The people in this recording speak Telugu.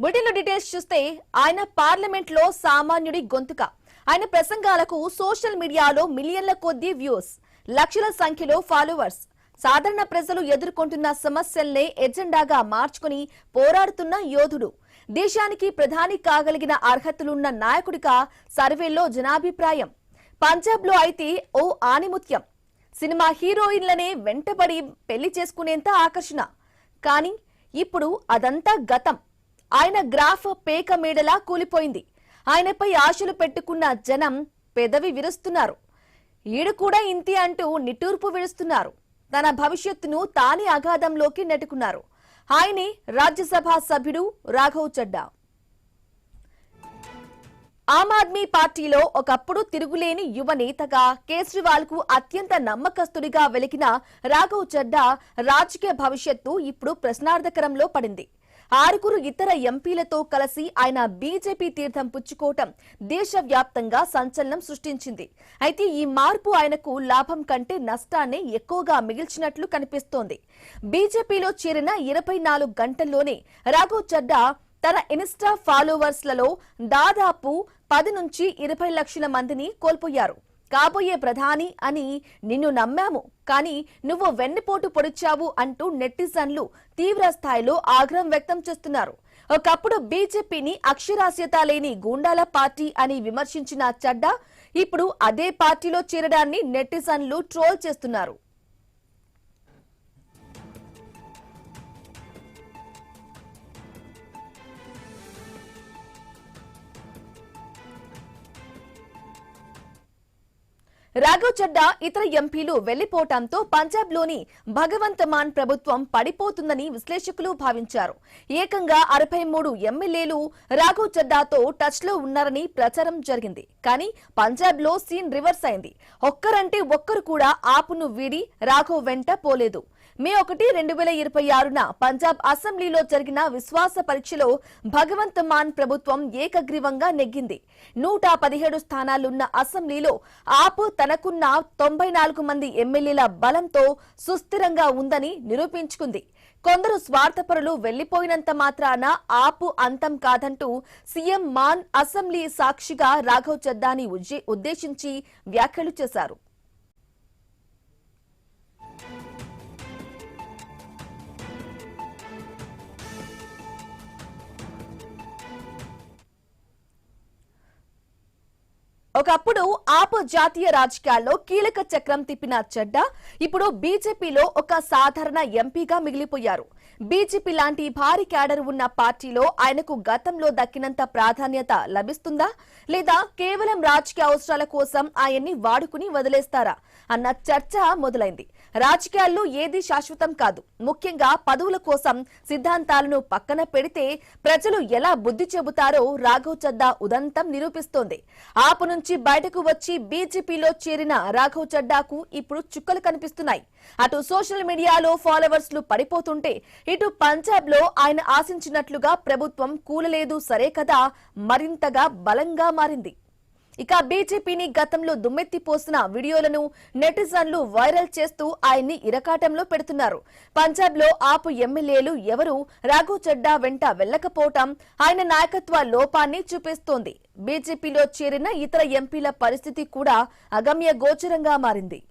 బులెటిన్లో డీటెయిల్స్ చూస్తే ఆయన పార్లమెంట్ లో సామాన్యుడి గొంతుక. ఆయన ప్రసంగాలకు సోషల్ మీడియాలో మిలియన్ల కొద్దీ వ్యూస్, లక్షల సంఖ్యలో ఫాలోవర్స్. సాధారణ ప్రజలు ఎదుర్కొంటున్న సమస్యల్నే ఎజెండాగా మార్చుకుని పోరాడుతున్న యోధుడు. దేశానికి ప్రధాని కాగలిగిన అర్హతలున్న నాయకుడిగా సర్వేల్లో జనాభిప్రాయం. పంజాబ్ లో అయితే ఓ ఆణిముత్యం. సినిమా హీరోయిన్లనే వెంటబడి పెళ్లి చేసుకునేంత ఆకర్షణ. కానీ ఇప్పుడు అదంతా గతం. ఆయన గ్రాఫ్ పేక మేడలా కూలిపోయింది. ఆయనపై ఆశలు పెట్టుకున్న జనం పెదవి విరుస్తున్నారు. ఈడు కూడా ఇంతి అంటూ నిట్టూర్పు విడుస్తున్నారు. తన భవిష్యత్తును తానే అగాధంలోకి నెట్టుకున్నారు. ఆయనే రాజ్యసభ సభ్యుడు రాఘవ్ చడ్డా. ఆమ్ ఆద్మీ పార్టీలో ఒకప్పుడు తిరుగులేని యువ నేతగా, కేజ్రీవాల్ కు అత్యంత నమ్మకస్తుడిగా వెలికిన రాఘవ్ చడ్డా రాజకీయ భవిష్యత్తు ఇప్పుడు ప్రశ్నార్థకరంలో పడింది. 6 ఇతర ఎంపీలతో కలిసి ఆయన బీజేపీ తీర్థం పుచ్చుకోవటం దేశవ్యాప్తంగా సంచలనం సృష్టించింది. అయితే ఈ మార్పు ఆయనకు లాభం కంటే నష్టాన్ని ఎక్కువగా మిగిల్చినట్లు కనిపిస్తోంది. బీజేపీలో చేరిన 24 గంటల్లోనే రాఘవ్ చడ్డా తన ఇన్స్టా ఫాలోవర్స్లలో దాదాపు 10 నుంచి 20 లక్షల మందిని కోల్పోయారు. కాబోయే ప్రధాని అని నిన్ను నమ్మాము, కానీ నువ్వు వెన్నుపోటు పొడిచావు అంటూ నెటిజన్లు తీవ్ర స్థాయిలో ఆగ్రహం వ్యక్తం చేస్తున్నారు. ఒకప్పుడు బీజేపీని అక్షరాస్యత లేని గూండాల పార్టీ అని విమర్శించిన చడ్డా ఇప్పుడు అదే పార్టీలో చేరడాన్ని నెటిజన్లు ట్రోల్ చేస్తున్నారు. రాఘవ్ చడ్డా ఇతర ఎంపీలు వెళ్లిపోవడంతో పంజాబ్ లోని భగవంత్ మాన్ ప్రభుత్వం పడిపోతుందని విశ్లేషకులు భావించారు. ఏకంగా 63 ఎమ్మెల్యేలు రాఘవ్ చడ్డాతో టచ్ లో ఉన్నారని ప్రచారం జరిగింది. కానీ పంజాబ్ లో సీన్ రివర్స్ అయింది. ఒక్కరంటే ఒక్కరు కూడా ఆపును వీడి రాఘవ్ వెంట పోలేదు. మే 1, 2026న పంజాబ్ అసెంబ్లీలో జరిగిన విశ్వాస పరీక్షలో భగవంత్ మాన్ ప్రభుత్వం ఏకగ్రీవంగా నెగ్గింది. 117 స్థానాలున్న అసెంబ్లీలో ఆప్ తనకున్న 94 మంది ఎమ్మెల్యేల బలంతో సుస్థిరంగా ఉందని నిరూపించుకుంది. కొందరు స్వార్థపరులు వెళ్లిపోయినంత మాత్రాన ఆపు అంతం కాదంటూ సీఎం మాన్ అసెంబ్లీ సాక్షిగా రాఘవ్ చడ్డాని ఉద్దేశించి వ్యాఖ్యలు చేశారు. ఒకప్పుడు ఆప్ జాతీయ రాజకీయాల్లో కీలక చక్రం తిప్పిన చడ్డా ఇప్పుడు బీజేపీలో ఒక సాధారణ ఎంపీగా మిగిలిపోయారు. బీజేపీ లాంటి భారీ క్యాడర్ ఉన్న పార్టీలో ఆయనకు గతంలో దక్కినంత ప్రాధాన్యత లభిస్తుందా, లేదా కేవలం రాజకీయ అవసరాల కోసం ఆయన్ని వాడుకుని వదిలేస్తారా అన్న చర్చ మొదలైంది. రాజకీయాల్లో ఏది శాశ్వతం కాదు. ముఖ్యంగా పదవుల కోసం సిద్ధాంతాలను పక్కన పెడితే ప్రజలు ఎలా బుద్ధి చెబుతారో రాఘవ్ చడ్డా ఉదంతం నిరూపిస్తోంది. ఆపు నుంచి బయటకు వచ్చి బీజేపీలో చేరిన రాఘవ్ చడ్డాకు ఇప్పుడు చుక్కలు కనిపిస్తున్నాయి. అటు సోషల్ మీడియాలో ఫాలోవర్స్లు పడిపోతుంటే, ఇటు పంజాబ్ లో ఆయన ఆశించినట్లుగా ప్రభుత్వం కూలలేదు సరే కదా, మరింతగా బలంగా మారింది. ఇక బీజేపీని గతంలో దుమ్మెత్తిపోసిన వీడియోలను నెటిజన్లు వైరల్ చేస్తూ ఆయన్ని ఇరకాటంలో పెడుతున్నారు. పంజాబ్ లో ఆపు ఎమ్మెల్యేలు ఎవరూ రాఘవ్ చడ్డా వెంట వెళ్లకపోవటం ఆయన నాయకత్వ లోపాన్ని చూపిస్తోంది. బీజేపీలో చేరిన ఇతర ఎంపీల పరిస్థితి కూడా అగమ్య గోచరంగా మారింది.